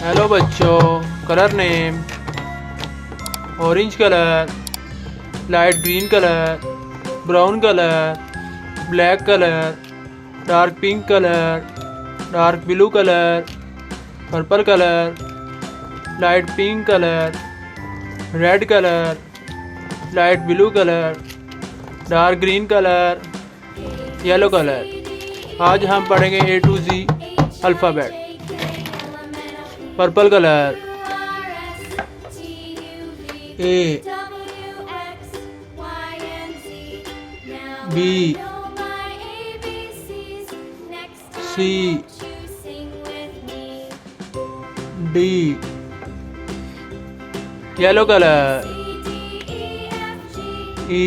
Hello बच्चों, colour name orange colour, light green colour, brown colour, black colour, dark pink colour, dark blue colour, purple colour, light pink colour, red colour, light blue colour, dark green colour, yellow colour. आज हम पढ़ेंगे A to Z alphabet. Purple colour A, B, C, D। Yellow colour E,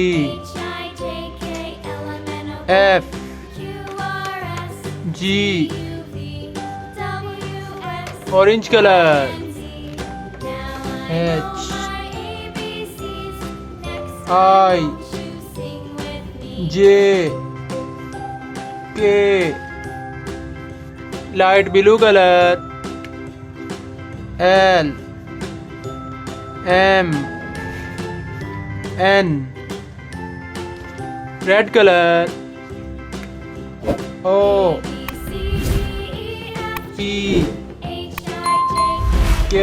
F, G। Orange colour H, I, J, K। Light blue colour L, M, N। Red colour O, P, Q,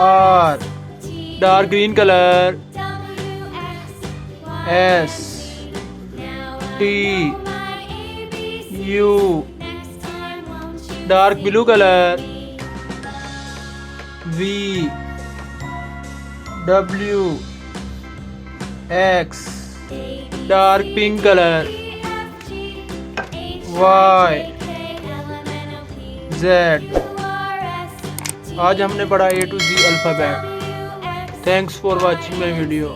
R। Dark green colour S, T, U। Dark blue colour V, W, X। Dark pink colour Y, Z। आज हमने पढ़ा A to Z alphabet. Thanks for watching my video.